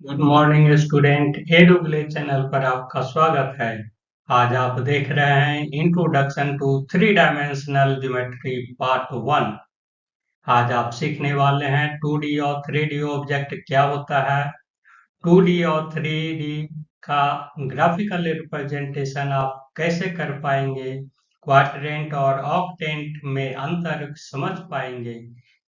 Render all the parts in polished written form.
Good morning student. Edu Village channel पर आपका स्वागत है। आज आप देख रहे हैं introduction to three dimensional geometry part 1। आज आप सीखने वाले हैं 2D और 3D ऑब्जेक्ट क्या होता है, 2D और 3D का ग्राफिकल रिप्रेजेंटेशन आप कैसे कर पाएंगे, क्वाड्रेंट और ऑक्टेंट में अंतर समझ पाएंगे,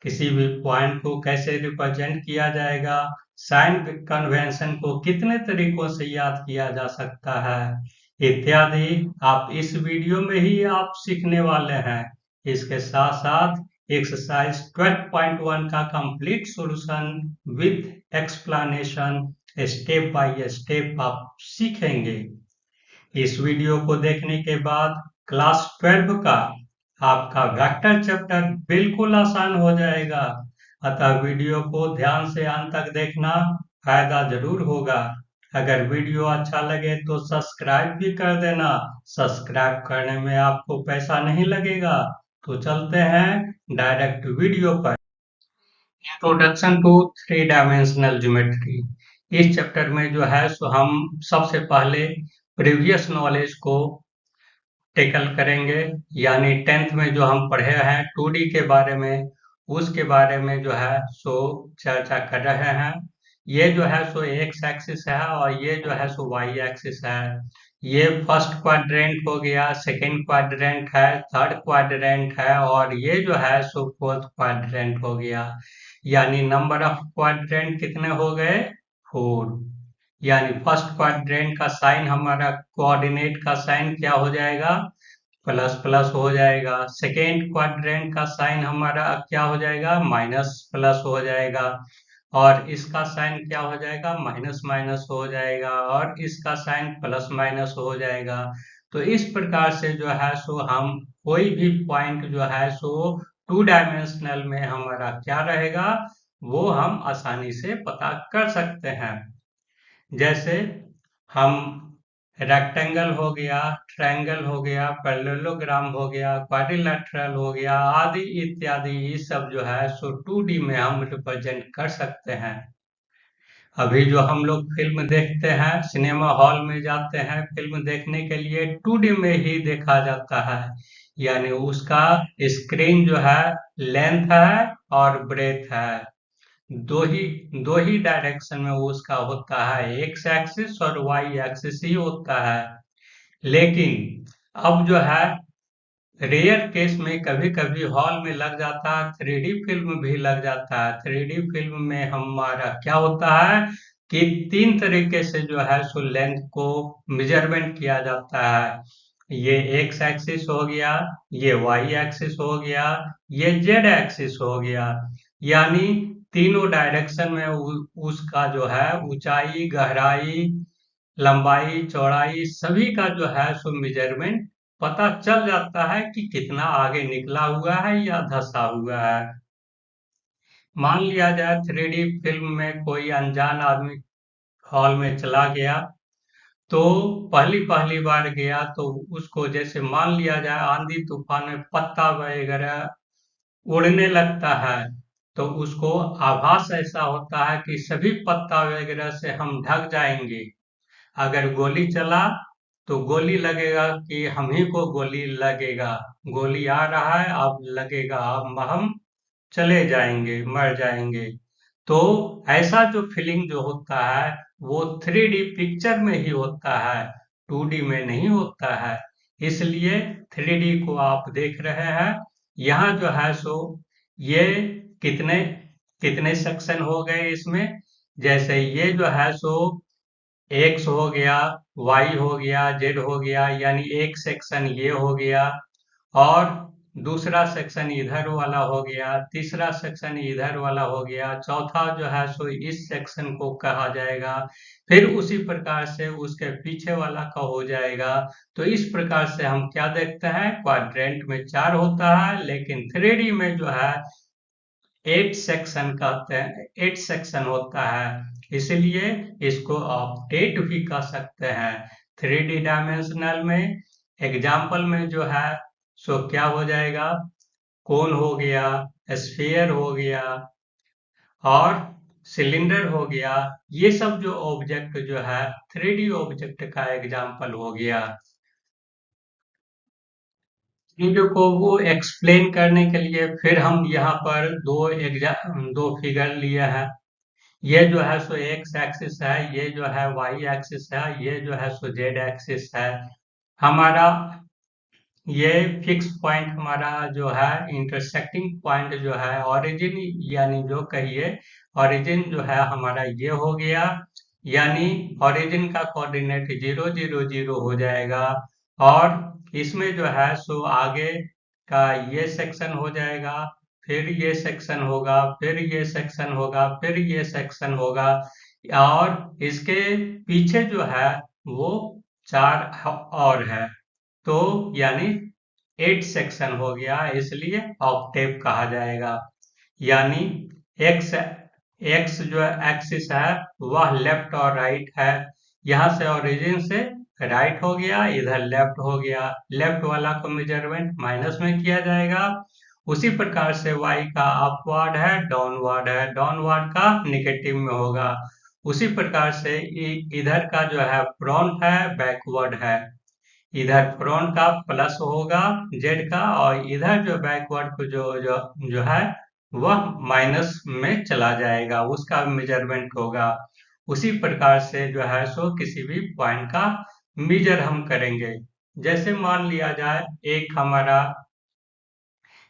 किसी भी पॉइंट को कैसे रिप्रेजेंट किया जाएगा, साइन कन्वेंशन को कितने तरीकों से याद किया जा सकता है इत्यादि आप इस वीडियो में ही आप सीखने वाले हैं। इसके साथ साथ एक्सरसाइज 12.1 का complete solution with explanation step by step आप सीखेंगे। इस वीडियो को देखने के बाद क्लास 12 का आपका वेक्टर चैप्टर बिल्कुल आसान हो जाएगा। अतः वीडियो को ध्यान से अंत तक देखना, फायदा जरूर होगा। अगर वीडियो अच्छा लगे तो सब्सक्राइब भी कर देना। सब्सक्राइब करने में आपको पैसा नहीं लगेगा। तो चलते हैं डायरेक्ट वीडियो पर। Introduction to three dimensional geometry. इस चैप्टर में जो है सो हम सबसे पहले प्रीवियस नॉलेज को टेकल करेंगे, यानी 10th में जो हम पढ़े हैं 2D के बारे में, उसके बारे में जो है सो चर्चा कर रहे हैं। ये जो है सो एक्स एक्सिस है और ये जो है सो वाई एक्सिस है। ये फर्स्ट क्वाड्रेंट हो गया, सेकंड क्वाड्रेंट है, थर्ड क्वाड्रेंट है और ये जो है सो फोर्थ क्वाड्रेंट हो गया। यानी नंबर ऑफ क्वाड्रेंट कितने हो गए? 4। यानी फर्स्ट क्वाड्रेंट का साइन हमारा कोऑर्डिनेट का साइन क्या हो जाएगा? प्लस प्लस हो जाएगा। सेकेंड क्वाड्रेंट का साइन हमारा क्या हो जाएगा? माइनस प्लस हो जाएगा। और इसका साइन क्या हो जाएगा? माइनस माइनस हो जाएगा और इसका साइन प्लस माइनस हो जाएगा। तो इस प्रकार से जो है सो हम कोई भी पॉइंट जो है सो 2 डायमेंशनल में हमारा क्या रहेगा वो हम आसानी से पता कर सकते हैं। जैसे हम रेक्टेंगल हो गया, ट्रायंगल हो गया, पैरेललोग्राम हो गया, क्वाड्रिलेटरल हो गया आदि इत्यादि, ये सब जो है सो 2D में हम रिप्रेजेंट कर सकते हैं। अभी जो हम लोग फिल्म देखते हैं, सिनेमा हॉल में जाते हैं फिल्म देखने के लिए, 2D में ही देखा जाता है। यानी उसका स्क्रीन जो है लेंथ है और ब्रेथ है, दो ही दो ही डायरेक्शन में उसका होता है, एक्स एक्सिस और वाई एक्सिस ही होता है। लेकिन अब जो है रेयर केस में कभी कभी हॉल में लग जाता है, 3D फिल्म भी लग जाता है। 3D फिल्म में हमारा क्या होता है कि 3 तरीके से जो है सो लेंथ को मेजरमेंट किया जाता है। ये एक्स एक्सिस हो गया, ये वाई एक्सिस हो गया, ये जेड एक्सिस हो गया। यानी तीनों डायरेक्शन में उसका जो है ऊंचाई, गहराई, लंबाई, चौड़ाई सभी का जो है सो मेजरमेंट पता चल जाता है कि कितना आगे निकला हुआ है या धंसा हुआ है। मान लिया जाए 3D फिल्म में कोई अनजान आदमी हॉल में चला गया, तो पहली पहली बार गया तो उसको जैसे मान लिया जाए आंधी तूफान में पत्ता वगैरह उड़ने लगता है, तो उसको आभास ऐसा होता है कि सभी पत्ता वगैरह से हम ढक जाएंगे। अगर गोली चला तो गोली लगेगा कि हम ही को गोली लगेगा, गोली आ रहा है अब लगेगा, अब हम चले जाएंगे, मर जाएंगे। तो ऐसा जो फीलिंग जो होता है वो 3D पिक्चर में ही होता है, 2D में नहीं होता है। इसलिए 3D को आप देख रहे हैं। यहाँ जो है सो ये कितने कितने सेक्शन हो गए इसमें, जैसे ये जो है सो एक्स हो गया, वाई हो गया, जेड हो गया, यानी एक सेक्शन ये हो गया और दूसरा सेक्शन इधर वाला हो गया, तीसरा सेक्शन इधर वाला हो गया, चौथा जो है सो इस सेक्शन को कहा जाएगा, फिर उसी प्रकार से उसके पीछे वाला का हो जाएगा। तो इस प्रकार से हम क्या देखते हैं, क्वाड्रेंट में 4 होता है, लेकिन 3D में जो है 8 सेक्शन कहते हैं, 8 सेक्शन होता है। इसलिए इसको आप 8 भी कह सकते हैं। 3D डायमेंशनल में एग्जाम्पल में जो है सो क्या हो जाएगा, कोन हो गया, स्फीयर हो गया और सिलेंडर हो गया। ये सब जो ऑब्जेक्ट जो है 3D ऑब्जेक्ट का एग्जाम्पल हो गया। चीजों को वो एक्सप्लेन करने के लिए फिर हम यहाँ पर दो फिगर लिए हैं। ये जो है सो एक्स एक्सिस है, ये जो है वाई एक्सिस है, ये जो है सो जेड एक्सिस है। हमारा ये फिक्स पॉइंट हमारा जो है इंटरसेक्टिंग पॉइंट जो है ओरिजिन, यानी जो कहिए ओरिजिन जो है हमारा ये हो गया। यानी ओरिजिन का कोऑर्डिनेट 0 0 0 हो जाएगा। और इसमें जो है सो आगे का ये सेक्शन हो जाएगा, फिर ये सेक्शन होगा, फिर ये सेक्शन होगा, फिर ये सेक्शन होगा। और इसके पीछे जो है वो चार और है। तो यानी 8 सेक्शन हो गया, इसलिए ऑक्टेव कहा जाएगा। यानी एक्स एक्स जो एक्सिस है वह लेफ्ट और राइट है। यहाँ से ओरिजिन से राइट हो गया, इधर लेफ्ट हो गया। लेफ्ट वाला को मेजरमेंट माइनस में किया जाएगा। उसी प्रकार से वाई का अपवर्ड है, डाउनवर्ड है, डाउनवर्ड का निगेटिव में होगा। उसी प्रकार से इधर का जो है फ्रंट है, बैकवर्ड है। इधर फ्रंट का प्लस होगा जेड का, और इधर जो बैकवर्ड को जो है वह माइनस में चला जाएगा, उसका मेजरमेंट होगा। उसी प्रकार से जो है सो किसी भी पॉइंट का मेजर हम करेंगे। जैसे मान लिया जाए एक हमारा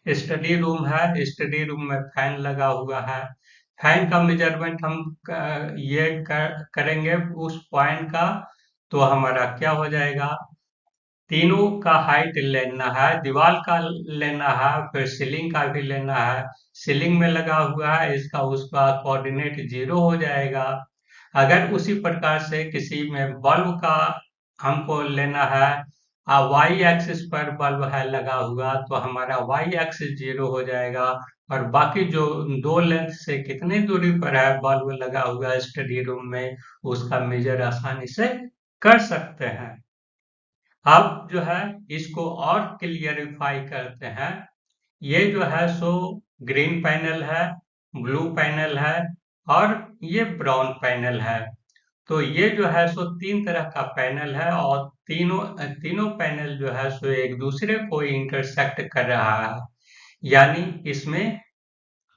स्टडी रूम है, स्टडी रूम में फैन लगा हुआ है। फैन का मेजरमेंट हम करेंगे उस पॉइंट का। तो हमारा क्या हो जाएगा, तीनों का हाइट लेना है, दीवार का लेना है, फिर सीलिंग का भी लेना है। सीलिंग में लगा हुआ है, इसका उसका कोऑर्डिनेट 0 हो जाएगा। अगर उसी प्रकार से किसी में बल्ब का हमको लेना है, वाई एक्सिस पर बल्ब है लगा हुआ, तो हमारा वाई एक्सिस 0 हो जाएगा। और बाकी जो दो लेंथ से कितनी दूरी पर है बल्ब लगा हुआ स्टडी रूम में, उसका मेजर आसानी से कर सकते हैं। अब जो है इसको और क्लियरिफाई करते हैं। ये जो है सो ग्रीन पैनल है, ब्लू पैनल है, और ये ब्राउन पैनल है। तो ये जो है सो तीन तरह का पैनल है, और तीनों पैनल जो है सो एक दूसरे को इंटरसेक्ट कर रहा है। यानी इसमें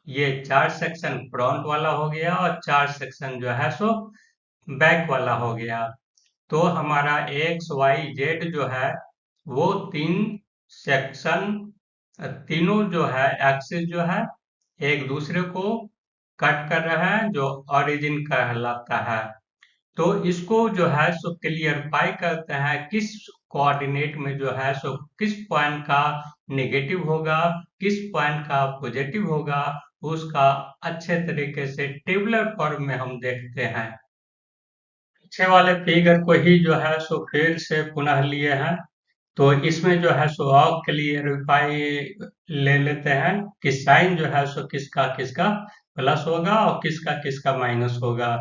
ये 4 सेक्शन फ्रंट वाला हो गया, और 4 सेक्शन जो है सो बैक वाला हो गया। तो हमारा एक्स वाई जेड जो है वो तीन सेक्शन, तीनों जो है एक्सिस जो है एक दूसरे को कट कर रहा है, जो ओरिजिन कहलाता है। तो इसको जो है सो क्लियरफाई करते हैं किस कोऑर्डिनेट में जो है सो किस पॉइंट का नेगेटिव होगा, किस पॉइंट का पॉजिटिव होगा, उसका अच्छे तरीके से टेबुलर फॉर्म में हम देखते हैं। पीछे वाले फिगर को ही जो है सो फिर से पुनः लिए हैं। तो इसमें जो है सो और क्लियरिफाई ले लेते हैं कि साइन जो है सो किसका किसका प्लस होगा और किसका किसका माइनस होगा।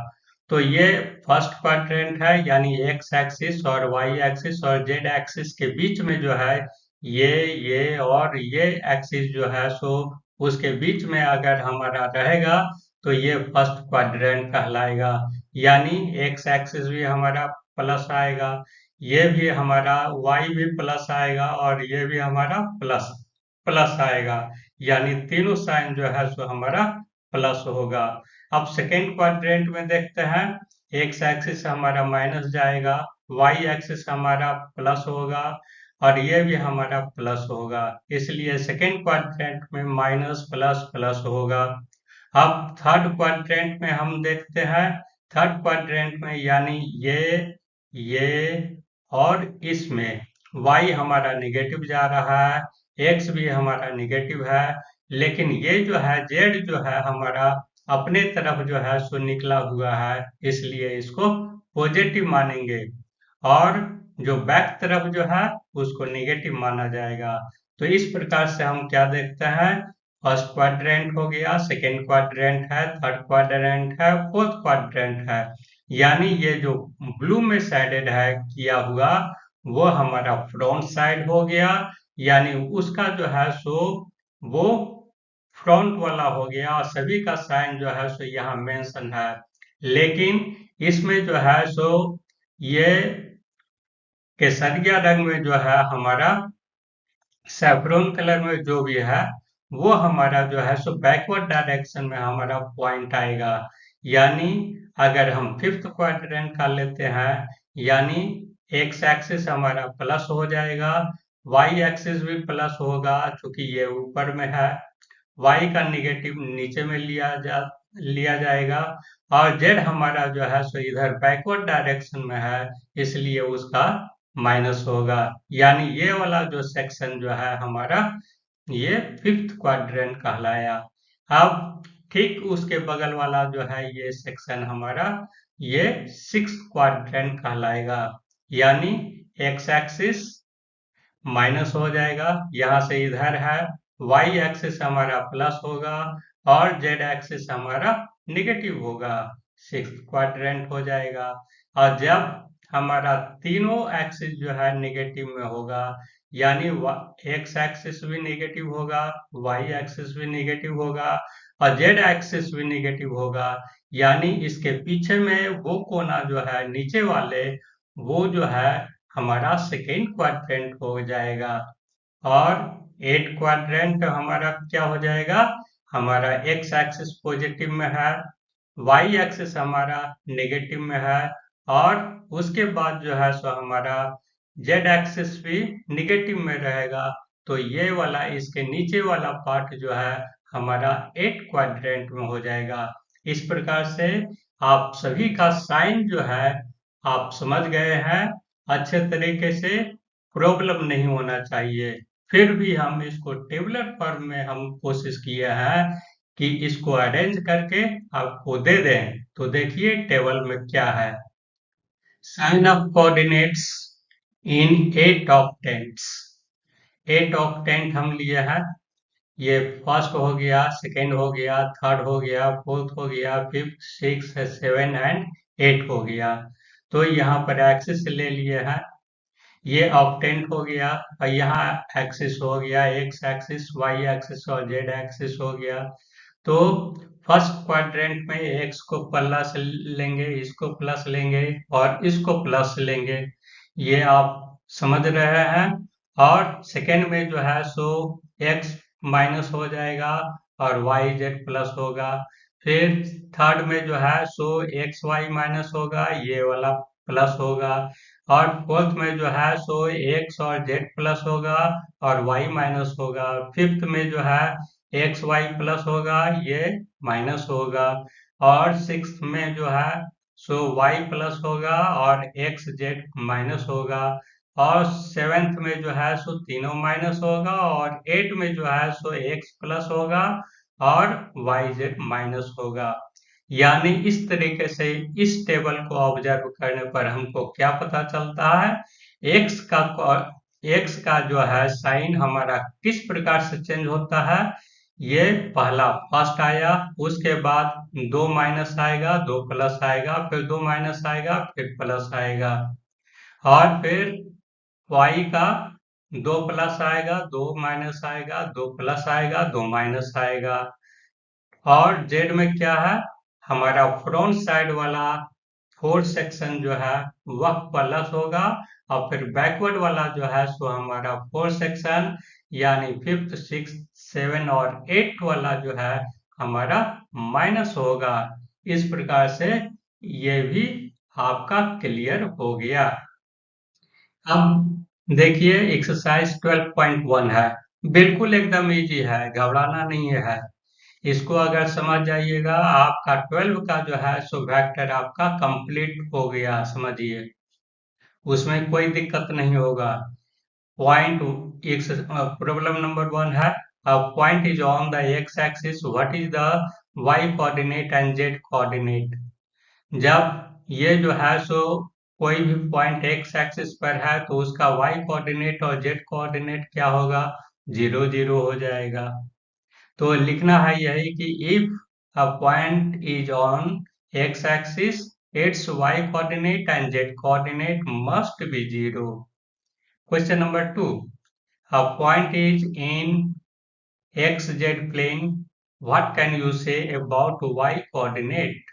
तो ये फर्स्ट क्वाड्रेंट है, यानी एक्स एक्सिस और वाई एक्सिस और जेड एक्सिस के बीच में जो है ये और ये एक्सिस जो है सो उसके बीच में अगर हमारा रहेगा तो ये फर्स्ट क्वाड्रेंट कहलाएगा। यानी एक्स एक्सिस भी हमारा प्लस आएगा, ये भी हमारा y भी प्लस आएगा, और ये भी हमारा प्लस प्लस आएगा। यानी तीनों साइन जो है सो हमारा प्लस होगा। अब सेकेंड क्वाड्रेंट में देखते हैं, एक्स एक्सिस हमारा माइनस जाएगा, y एक्सिस हमारा प्लस होगा, और ये भी हमारा प्लस होगा। इसलिए सेकेंड क्वाड्रेंट में माइनस प्लस प्लस होगा। अब थर्ड क्वाड्रेंट में हम देखते हैं, थर्ड क्वाड्रेंट में यानी ये और इसमें y हमारा निगेटिव जा रहा है, x भी हमारा निगेटिव है, लेकिन ये जो है z जो है हमारा अपने तरफ जो है सो निकला हुआ है, इसलिए इसको पॉजिटिव मानेंगे। और जो बैक तरफ जो है उसको निगेटिव माना जाएगा। तो इस प्रकार से हम क्या देखते हैं, फर्स्ट क्वाड्रेंट हो गया, सेकेंड क्वाड्रेंट है, थर्ड क्वाड्रेंट है, फोर्थ क्वाड्रेंट है। यानी ये जो ब्लू में साइडेड है किया हुआ वो हमारा फ्रंट साइड हो गया। यानी उसका जो है सो वो फ्रंट वाला हो गया, और सभी का साइन जो है सो यहाँ मेंशन है। लेकिन इसमें जो है सो ये केसरिया रंग में जो है हमारा सैफरन कलर में जो भी है वो हमारा जो है सो बैकवर्ड डायरेक्शन में हमारा पॉइंट आएगा। यानी अगर हम फिफ्थ क्वाड्रेंट का लेते हैं, यानी एक्स एक्सिस हमारा प्लस हो जाएगा, वाई एक्सिस भी प्लस होगा क्योंकि ये ऊपर में है, वाई का निगेटिव नीचे में लिया जाएगा, और जेड हमारा जो है सो इधर बैकवर्ड डायरेक्शन में है, इसलिए उसका माइनस होगा। यानी ये वाला जो सेक्शन जो है हमारा ये फिफ्थ क्वाड्रेंट कहलाया। अब ठीक उसके बगल वाला जो है ये सेक्शन हमारा ये सिक्स्थ क्वाड्रेंट कहलाएगा। यानी एक्स एक्सिस माइनस हो जाएगा, यहाँ से इधर है, वाई एक्सिस हमारा प्लस होगा, और जेड एक्सिस हमारा नेगेटिव होगा, सिक्स क्वाड्रेंट हो जाएगा। और जब हमारा तीनों एक्सिस जो है नेगेटिव में होगा, यानी एक्स एक्सिस भी नेगेटिव होगा, वाई एक्सिस भी नेगेटिव होगा, और जेड एक्सिस भी नेगेटिव होगा, यानी इसके पीछे में वो कोना जो है नीचे वाले वो जो है हमारा सेकेंड क्वाड्रेंट हो जाएगा। और एट क्वाड्रेंट हमारा क्या हो जाएगा, हमारा एक्स एक्सिस पॉजिटिव में है, वाई एक्सिस हमारा नेगेटिव में है, और उसके बाद जो है सो हमारा जेड एक्सिस भी नेगेटिव में रहेगा। तो ये वाला इसके नीचे वाला पार्ट जो है हमारा एट क्वाड्रेंट में हो जाएगा। इस प्रकार से आप सभी का साइन जो है आप समझ गए हैं अच्छे तरीके से, प्रॉब्लम नहीं होना चाहिए। फिर भी हम इसको टेबुलर फॉर्म में हम कोशिश किए हैं कि इसको अरेंज करके आपको दे दें। तो देखिए टेबल में क्या है। Sign of coordinates in eight octants. Eight octant हम लिए हैं, ये फर्स्ट हो गया, सेकेंड हो गया, थर्ड हो गया, फोर्थ हो गया, fifth, six, seven and eight हो गया। तो यहाँ पर एक्सिस ले लिए हैं, ये ऑक्टेंट हो गया, और यहाँ एक्सिस हो गया, एक्स एक्सिस, वाई एक्सिस और जेड एक्सिस हो गया। तो फर्स्ट क्वाड्रेंट में एक्स को प्लस लेंगे, इसको प्लस लेंगे, और इसको प्लस लेंगे, ये आप समझ रहे हैं। और सेकेंड में जो है सो एक्स माइनस हो जाएगा और वाई जेड प्लस होगा। फिर थर्ड में जो है सो एक्स वाई माइनस होगा, ये वाला प्लस होगा। और फोर्थ में जो है सो एक्स और जेड प्लस होगा और वाई माइनस होगा। फिफ्थ में जो है एक्स वाई प्लस होगा, ये माइनस होगा। और सिक्स में जो है सो वाई प्लस होगा और एक्स जेड माइनस होगा। और सेवेंथ में जो है सो तीनों माइनस होगा, और एट में जो है सो एक्स प्लस होगा और वाई जेड माइनस होगा। यानी इस तरीके से इस टेबल को ऑब्जर्व करने पर हमको क्या पता चलता है, एक्स का एक्स का जो है साइन हमारा किस प्रकार से चेंज होता है। ये पहला फर्स्ट आया, उसके बाद दो माइनस आएगा, दो प्लस आएगा, फिर दो माइनस आएगा, फिर प्लस आएगा, और फिर y का दो प्लस आएगा, दो माइनस आएगा, दो प्लस आएगा, दो माइनस आएगा। और z में क्या है, हमारा फ्रंट साइड वाला फोर्थ सेक्शन जो है वह प्लस होगा, और फिर बैकवर्ड वाला जो है सो हमारा फोर्थ सेक्शन यानी फिफ्थ, सिक्स, सेवन और एट वाला जो है हमारा माइनस होगा। इस प्रकार से ये भी आपका क्लियर हो गया। अब देखिए एक्सरसाइज 12.1 है, बिल्कुल एकदम इजी है, घबराना नहीं है। इसको अगर समझ जाइएगा आपका 12 का जो है सो वेक्टर आपका कंप्लीट हो गया, समझिए उसमें कोई दिक्कत नहीं होगा। पॉइंट प्रॉब्लम नंबर 1 है, point is on the x axis, what is the y coordinate and z coordinate. जब ये जो है सो कोई भी पॉइंट एक्स एक्सिस पर है तो उसका वाई कोऑर्डिनेट और जेड कोऑर्डिनेट क्या होगा, 0 0 हो जाएगा। तो लिखना है यही कि if a point is on x axis, its y coordinate and z coordinate must be 0. Question number 2, a point is in xz plane what can you say about y coordinate?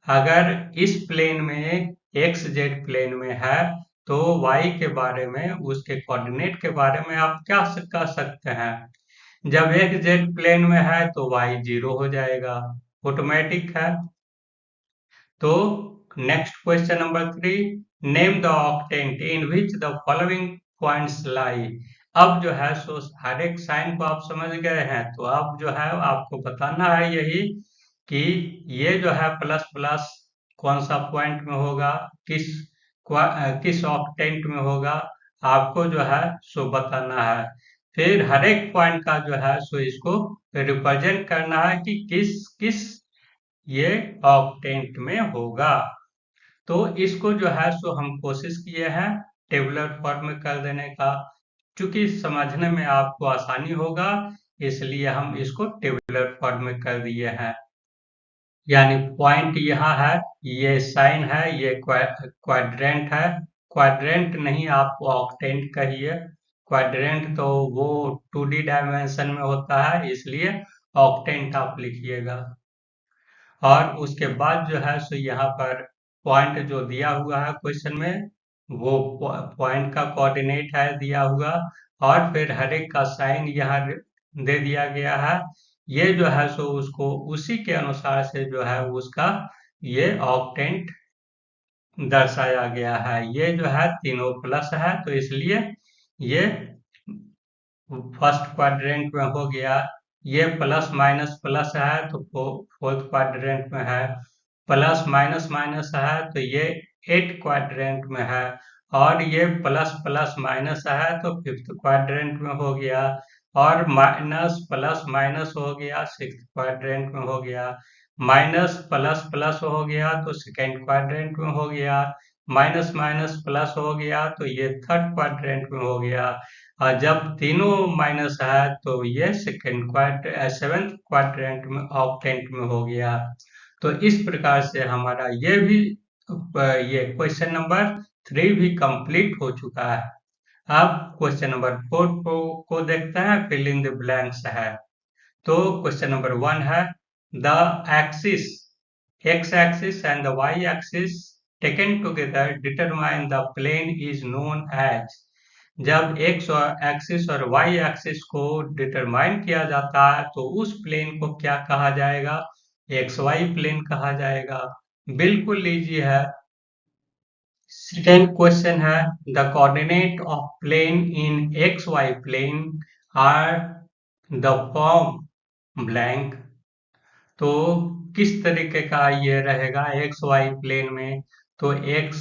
अगर इस प्लेन में x Z plane में है तो y के बारे में, उसके कोऑर्डिनेट के बारे में आप क्या कह सकते हैं? जब एक्स जेड प्लेन में है तो y 0 हो जाएगा, ऑटोमेटिक है। तो next question number 3, name the octant in which the following points लाई। अब जो है सो हर एक साइन को आप समझ गए हैं, तो अब जो है आपको बताना है यही कि ये जो है प्लस प्लस कौन सा पॉइंट में होगा, किस ऑक्टेंट में होगा, आपको जो है सो बताना है। फिर हर एक पॉइंट का जो है सो इसको रिप्रेजेंट करना है कि किस किस ये ऑक्टेंट में होगा। तो इसको जो है सो हम कोशिश किए हैं टेबुलर फॉर्म में कर देने का, क्योंकि समझने में आपको आसानी होगा, इसलिए हम इसको टेबुलर फॉर्म में कर दिए हैं। यानी पॉइंट यहाँ है, ये साइन है, ये क्वाड्रेंट है, क्वाड्रेंट नहीं आप ऑक्टेंट कहिए, क्वाड्रेंट तो वो 2D डायमेंशन में होता है, इसलिए ऑक्टेंट आप लिखिएगा। और उसके बाद जो है सो यहाँ पर पॉइंट जो दिया हुआ है क्वेश्चन में, वो पॉइंट का कोऑर्डिनेट है दिया हुआ, और फिर हर एक का साइन यहाँ दे दिया गया है। ये जो है सो उसको उसी के अनुसार से जो है उसका ये ऑक्टेंट दर्शाया गया है। ये जो है तीनों प्लस है, तो इसलिए ये फर्स्ट क्वाड्रेंट में हो गया। ये प्लस माइनस प्लस है तो फोर्थ क्वाड्रेंट में है, प्लस माइनस माइनस है तो ये 8 क्वाड्रेंट में है, और ये प्लस प्लस माइनस है तो फिफ्थ क्वाड्रेंट में हो गया, और माइनस प्लस माइनस हो गया सिक्स्थ क्वाड्रेंट में हो गया, माइनस प्लस प्लस हो गया तो सेकेंड क्वाड्रेंट में हो गया, माइनस माइनस प्लस हो गया तो ये थर्ड क्वाड्रेंट में हो गया, और जब तीनों माइनस है तो ये सेवेंथ क्वाड्रेंट में ऑक्टेंट में हो गया। तो इस प्रकार से हमारा ये भी ये क्वेश्चन नंबर 3 भी कंप्लीट हो चुका है। अब क्वेश्चन नंबर 4 को देखते हैं, फिल इन द ब्लैंक्स है। तो क्वेश्चन नंबर 1 है, the axis x axis and the y axis taken together determine the plane is known as। जब x एक्सिस और y एक्सिस को डिटरमाइन किया जाता है तो उस प्लेन को क्या कहा जाएगा? xy प्लेन कहा जाएगा। बिल्कुल इजी है। सेकेंड क्वेश्चन है, the coordinate of plane in xy plane are the form blank. तो किस तरीके का ये रहेगा एक्स वाई प्लेन में? तो एक्स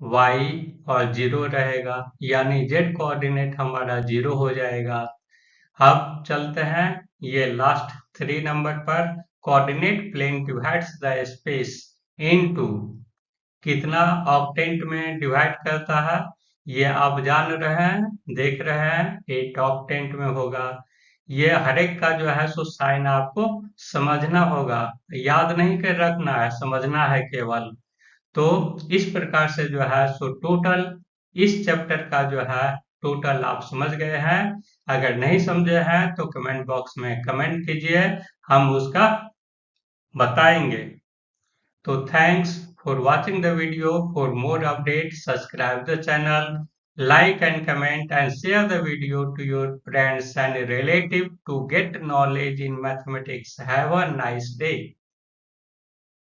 वाई और 0 रहेगा, यानी जेड कोऑर्डिनेट हमारा 0 हो जाएगा। अब चलते हैं ये लास्ट 3 नंबर पर, coordinate plane divides the space into. कितना ऑक्टेंट में डिवाइड करता है ये आप जान रहे हैं, देख रहे हैं, 8 ऑक्टेंट में होगा। ये हर एक का जो है सो साइन आपको समझना होगा, याद नहीं कर रखना है, समझना है केवल। तो इस प्रकार से जो है सो टोटल इस चैप्टर का जो है टोटल आप समझ गए हैं। अगर नहीं समझे हैं तो कमेंट बॉक्स में कमेंट कीजिए, हम उसका बताएंगे। तो thanks for watching the video. For more updates, subscribe the channel, like and comment and share the video to your friends and relatives to get knowledge in mathematics. Have a nice day.